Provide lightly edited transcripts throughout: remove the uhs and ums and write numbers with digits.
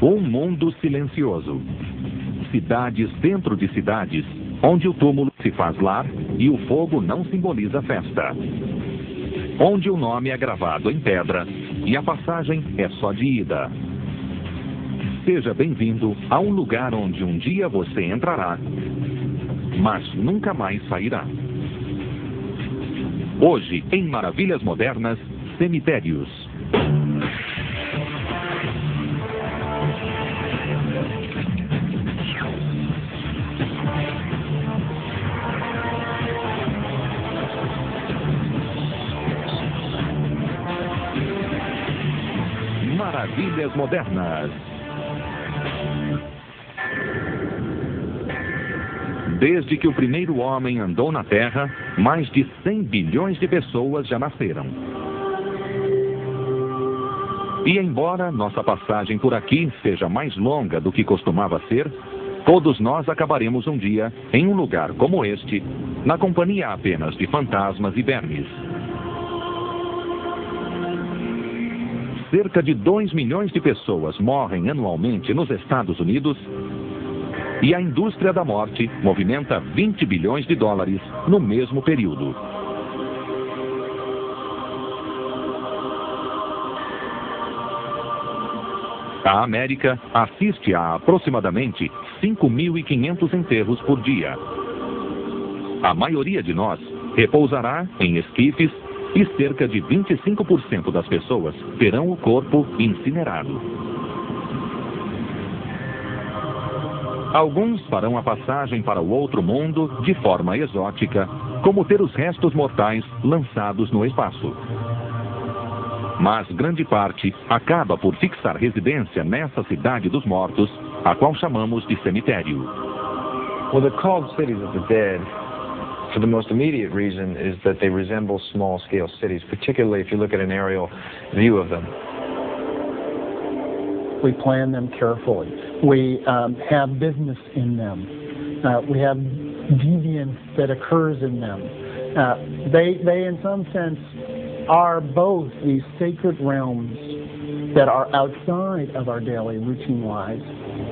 Um mundo silencioso. Cidades dentro de cidades, onde o túmulo se faz lar e o fogo não simboliza festa. Onde o nome é gravado em pedra e a passagem é só de ida. Seja bem-vindo a um lugar onde um dia você entrará, mas nunca mais sairá. Hoje, em Maravilhas Modernas, cemitérios. Maravilhas Modernas. Desde que o primeiro homem andou na Terra, mais de 100 bilhões de pessoas já nasceram. E embora nossa passagem por aqui seja mais longa do que costumava ser, todos nós acabaremos um dia em um lugar como este, na companhia apenas de fantasmas e vermes. Cerca de 2 milhões de pessoas morrem anualmente nos Estados Unidos e a indústria da morte movimenta 20 bilhões de dólares no mesmo período. A América assiste a aproximadamente 5.500 enterros por dia. A maioria de nós repousará em esquifes e cerca de 25% das pessoas terão o corpo incinerado. Alguns farão a passagem para o outro mundo de forma exótica, como ter os restos mortais lançados no espaço. Mas grande parte acaba por fixar residência nessa cidade dos mortos, a qual chamamos de cemitério. Well, they're called cities of the dead for the most immediate reason is that they resemble small-scale cities, particularly if you look at an aerial view of them. We plan them carefully. We have business in them. We have deviance that occurs in them. They, in some sense, are both these sacred realms that are outside of our daily routine lives,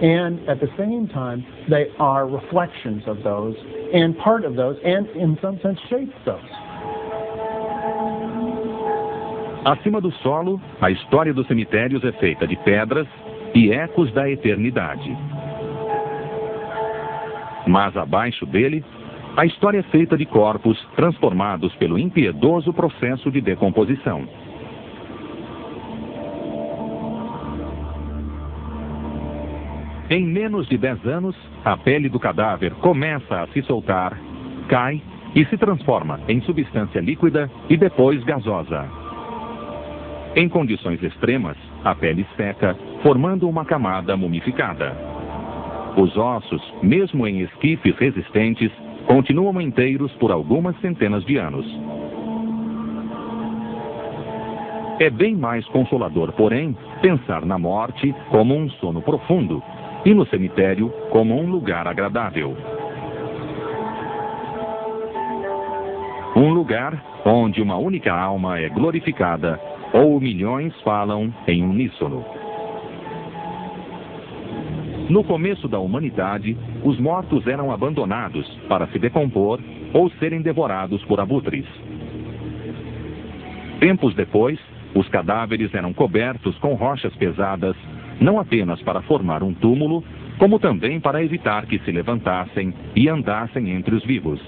and at the same time, they are reflections of those, and part of those, and in some sense shape those. Acima do solo, a história dos cemitérios é feita de pedras e ecos da eternidade. Mas abaixo dele, a história é feita de corpos transformados pelo impiedoso processo de decomposição. Em menos de 10 anos, a pele do cadáver começa a se soltar, cai e se transforma em substância líquida e depois gasosa. Em condições extremas, a pele seca, formando uma camada mumificada. Os ossos, mesmo em esquifes resistentes, continuam inteiros por algumas centenas de anos. É bem mais consolador, porém, pensar na morte como um sono profundo e no cemitério como um lugar agradável. Um lugar onde uma única alma é glorificada ou milhões falam em uníssono. No começo da humanidade, os mortos eram abandonados para se decompor ou serem devorados por abutres. Tempos depois, os cadáveres eram cobertos com rochas pesadas, não apenas para formar um túmulo, como também para evitar que se levantassem e andassem entre os vivos.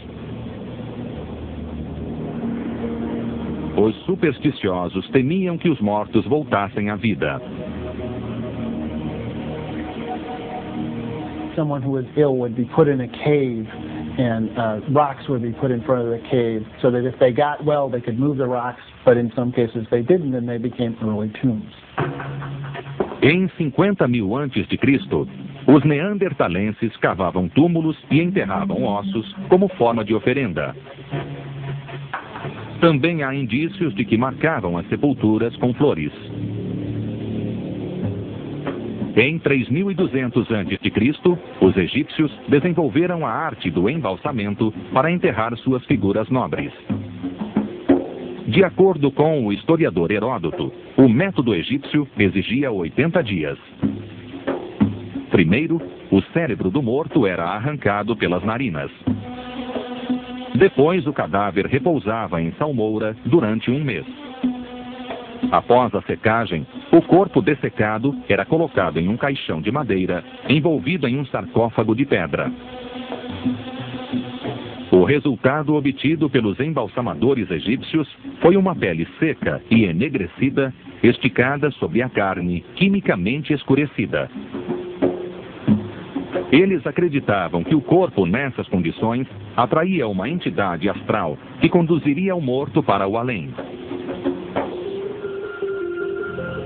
Os supersticiosos temiam que os mortos voltassem à vida. Someone who was ill would be put in a cave, and rocks would be put in front of the cave, so that if they got well, they could move the rocks, but in some cases they didn't, and they became early tombs. Em 50.000 a.C., os neandertalenses cavavam túmulos e enterravam ossos como forma de oferenda. Também há indícios de que marcavam as sepulturas com flores. Em 3.200 a.C., os egípcios desenvolveram a arte do embalsamento para enterrar suas figuras nobres. De acordo com o historiador Heródoto, o método egípcio exigia 80 dias. Primeiro, o cérebro do morto era arrancado pelas narinas. Depois, o cadáver repousava em salmoura durante um mês. Após a secagem, o corpo dessecado era colocado em um caixão de madeira, envolvido em um sarcófago de pedra. O resultado obtido pelos embalsamadores egípcios foi uma pele seca e enegrecida, esticada sobre a carne, quimicamente escurecida. Eles acreditavam que o corpo, nessas condições, atraía uma entidade astral que conduziria o morto para o além.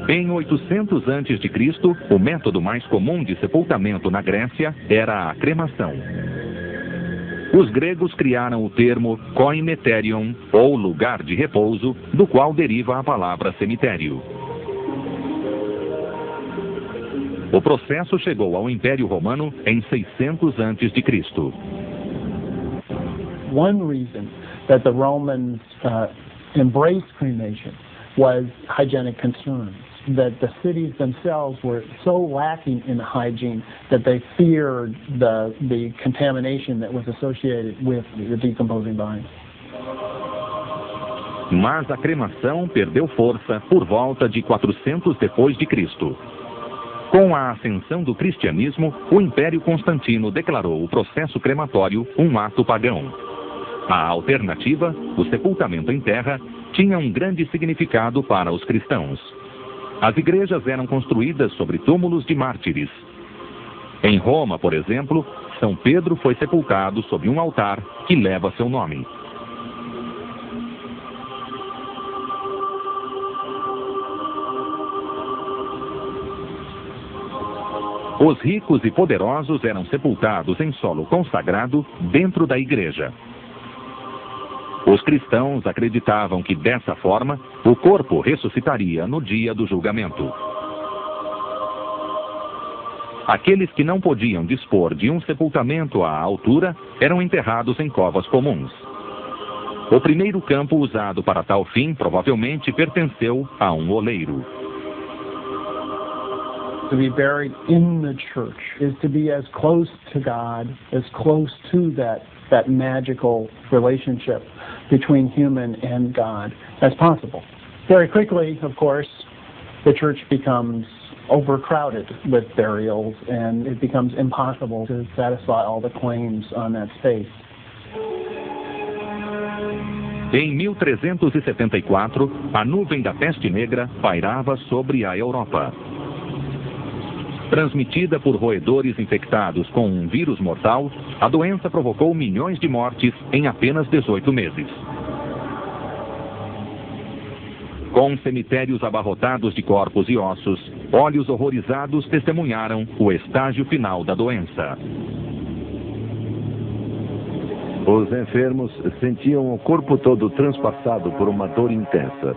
Em 800 a.C., o método mais comum de sepultamento na Grécia era a cremação. Os gregos criaram o termo koimeterion, ou lugar de repouso, do qual deriva a palavra cemitério. O processo chegou ao Império Romano em 600 a.C. One reason that the Romans embraced cremation was hygienic concerns, that the cities themselves were so lacking in hygiene that they feared the contamination that was associated with the decomposing bodies. Mas a cremação perdeu força por volta de 400 depois de Cristo. Com a ascensão do cristianismo, o Império Constantino declarou o processo crematório um ato pagão. A alternativa, o sepultamento em terra, tinha um grande significado para os cristãos. As igrejas eram construídas sobre túmulos de mártires. Em Roma, por exemplo, São Pedro foi sepultado sob um altar que leva seu nome. Os ricos e poderosos eram sepultados em solo consagrado dentro da igreja. Os cristãos acreditavam que, dessa forma, o corpo ressuscitaria no dia do julgamento. Aqueles que não podiam dispor de um sepultamento à altura eram enterrados em covas comuns. O primeiro campo usado para tal fim provavelmente pertenceu a um oleiro. To be buried in the church is to be as close to God, as close to that magical relationship between human and God as possible. Very quickly, of course, the church becomes overcrowded with burials, and it becomes impossible to satisfy all the claims on that space. Em 1374, a nuvem da peste negra pairava sobre a Europa. Transmitida por roedores infectados com um vírus mortal, a doença provocou milhões de mortes em apenas 18 meses. Com cemitérios abarrotados de corpos e ossos, olhos horrorizados testemunharam o estágio final da doença. Os enfermos sentiam o corpo todo transpassado por uma dor intensa.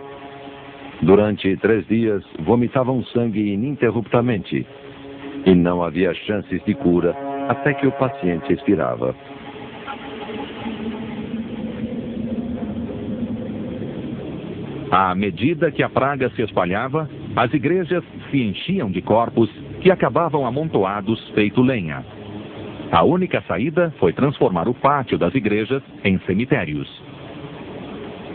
Durante 3 dias, vomitavam sangue ininterruptamente. E não havia chances de cura até que o paciente expirava. À medida que a praga se espalhava, as igrejas se enchiam de corpos que acabavam amontoados feito lenha. A única saída foi transformar o pátio das igrejas em cemitérios.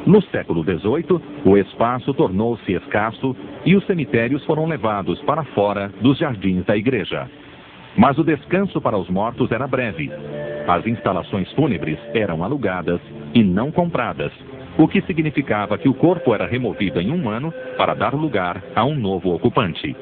No século XVIII, o espaço tornou-se escasso e os cemitérios foram levados para fora dos jardins da igreja. Mas o descanso para os mortos era breve. As instalações fúnebres eram alugadas e não compradas, o que significava que o corpo era removido em um ano para dar lugar a um novo ocupante.